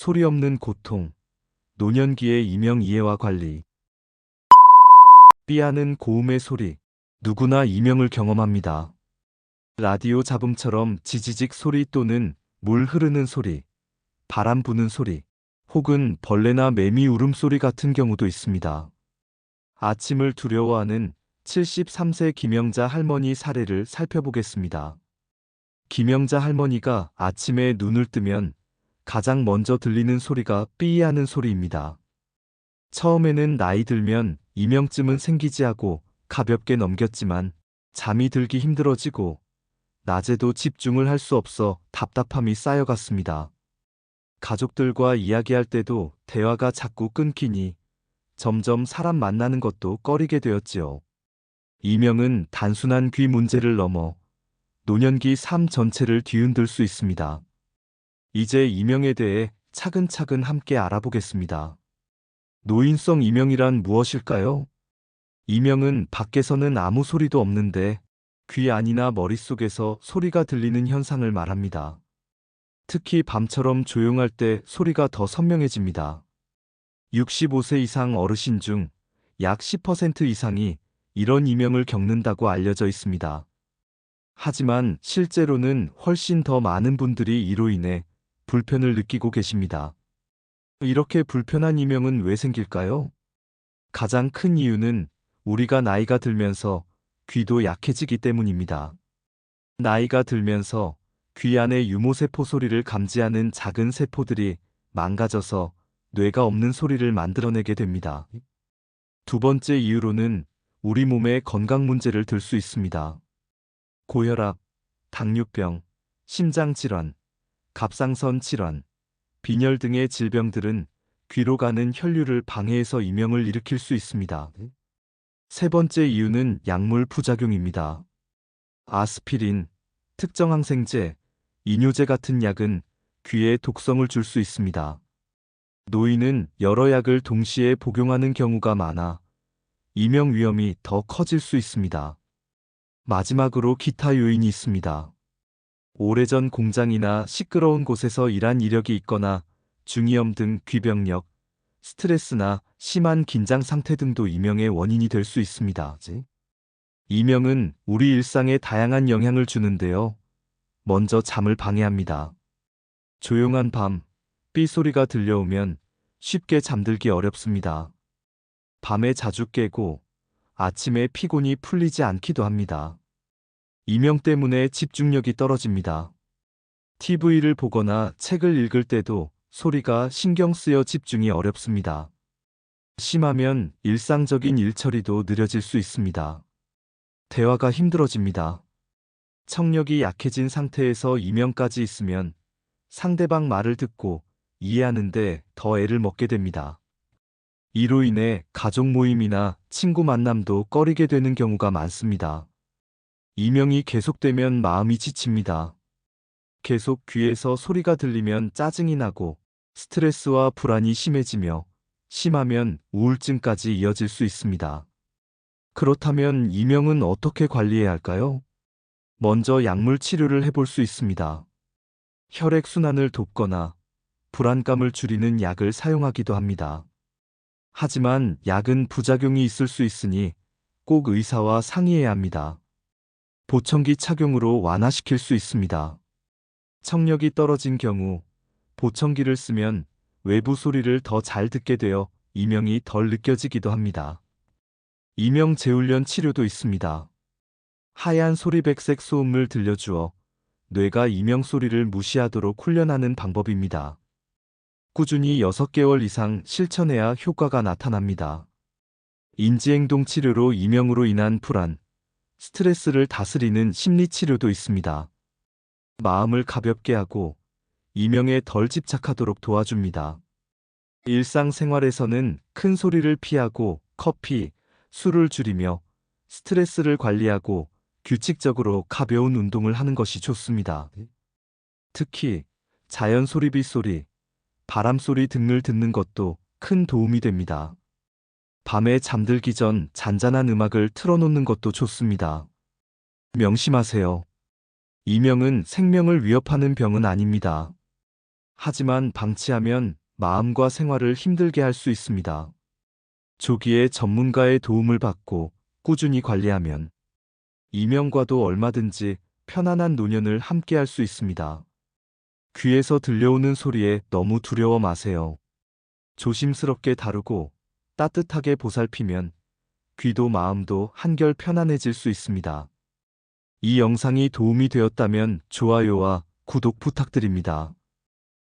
소리 없는 고통, 노년기의 이명 이해와 관리. 삐하는 고음의 소리. 누구나 이명을 경험합니다. 라디오 잡음처럼 지지직 소리 또는 물 흐르는 소리, 바람 부는 소리, 혹은 벌레나 매미 울음소리 같은 경우도 있습니다. 아침을 두려워하는 73세 김영자 할머니 사례를 살펴보겠습니다. 김영자 할머니가 아침에 눈을 뜨면 가장 먼저 들리는 소리가 삐하는 소리입니다. 처음에는 나이 들면 이명쯤은 생기지 하고 가볍게 넘겼지만 잠이 들기 힘들어지고 낮에도 집중을 할 수 없어 답답함이 쌓여갔습니다. 가족들과 이야기할 때도 대화가 자꾸 끊기니 점점 사람 만나는 것도 꺼리게 되었지요. 이명은 단순한 귀 문제를 넘어 노년기 삶 전체를 뒤흔들 수 있습니다. 이제 이명에 대해 차근차근 함께 알아보겠습니다. 노인성 이명이란 무엇일까요? 이명은 밖에서는 아무 소리도 없는데 귀 안이나 머릿속에서 소리가 들리는 현상을 말합니다. 특히 밤처럼 조용할 때 소리가 더 선명해집니다. 65세 이상 어르신 중 약 10% 이상이 이런 이명을 겪는다고 알려져 있습니다. 하지만 실제로는 훨씬 더 많은 분들이 이로 인해 불편을 느끼고 계십니다. 이렇게 불편한 이명은 왜 생길까요? 가장 큰 이유는 우리가 나이가 들면서 귀도 약해지기 때문입니다. 나이가 들면서 귀 안의 유모세포 소리를 감지하는 작은 세포들이 망가져서 뇌가 없는 소리를 만들어내게 됩니다. 두 번째 이유로는 우리 몸의 건강 문제를 들 수 있습니다. 고혈압, 당뇨병, 심장질환, 갑상선 질환, 빈혈 등의 질병들은 귀로 가는 혈류를 방해해서 이명을 일으킬 수 있습니다. 세 번째 이유는 약물 부작용입니다. 아스피린, 특정 항생제, 이뇨제 같은 약은 귀에 독성을 줄 수 있습니다. 노인은 여러 약을 동시에 복용하는 경우가 많아 이명 위험이 더 커질 수 있습니다. 마지막으로 기타 요인이 있습니다. 오래전 공장이나 시끄러운 곳에서 일한 이력이 있거나 중이염 등 귀병력, 스트레스나 심한 긴장 상태 등도 이명의 원인이 될 수 있습니다. 이명은 우리 일상에 다양한 영향을 주는데요. 먼저 잠을 방해합니다. 조용한 밤, 삐 소리가 들려오면 쉽게 잠들기 어렵습니다. 밤에 자주 깨고 아침에 피곤이 풀리지 않기도 합니다. 이명 때문에 집중력이 떨어집니다. TV를 보거나 책을 읽을 때도 소리가 신경 쓰여 집중이 어렵습니다. 심하면 일상적인 일 처리도 느려질 수 있습니다. 대화가 힘들어집니다. 청력이 약해진 상태에서 이명까지 있으면 상대방 말을 듣고 이해하는데 더 애를 먹게 됩니다. 이로 인해 가족 모임이나 친구 만남도 꺼리게 되는 경우가 많습니다. 이명이 계속되면 마음이 지칩니다. 계속 귀에서 소리가 들리면 짜증이 나고 스트레스와 불안이 심해지며 심하면 우울증까지 이어질 수 있습니다. 그렇다면 이명은 어떻게 관리해야 할까요? 먼저 약물 치료를 해볼 수 있습니다. 혈액순환을 돕거나 불안감을 줄이는 약을 사용하기도 합니다. 하지만 약은 부작용이 있을 수 있으니 꼭 의사와 상의해야 합니다. 보청기 착용으로 완화시킬 수 있습니다. 청력이 떨어진 경우 보청기를 쓰면 외부 소리를 더 잘 듣게 되어 이명이 덜 느껴지기도 합니다. 이명 재훈련 치료도 있습니다. 하얀 소리백색 소음을 들려주어 뇌가 이명 소리를 무시하도록 훈련하는 방법입니다. 꾸준히 6개월 이상 실천해야 효과가 나타납니다. 인지행동 치료로 이명으로 인한 불안, 스트레스를 다스리는 심리치료도 있습니다. 마음을 가볍게 하고 이명에 덜 집착하도록 도와줍니다. 일상생활에서는 큰 소리를 피하고 커피, 술을 줄이며 스트레스를 관리하고 규칙적으로 가벼운 운동을 하는 것이 좋습니다. 특히 자연 소리비 소리, 바람 소리 등을 듣는 것도 큰 도움이 됩니다. 밤에 잠들기 전 잔잔한 음악을 틀어놓는 것도 좋습니다. 명심하세요. 이명은 생명을 위협하는 병은 아닙니다. 하지만 방치하면 마음과 생활을 힘들게 할 수 있습니다. 조기에 전문가의 도움을 받고 꾸준히 관리하면 이명과도 얼마든지 편안한 노년을 함께 할 수 있습니다. 귀에서 들려오는 소리에 너무 두려워 마세요. 조심스럽게 다루고 따뜻하게 보살피면 귀도 마음도 한결 편안해질 수 있습니다. 이 영상이 도움이 되었다면 좋아요와 구독 부탁드립니다.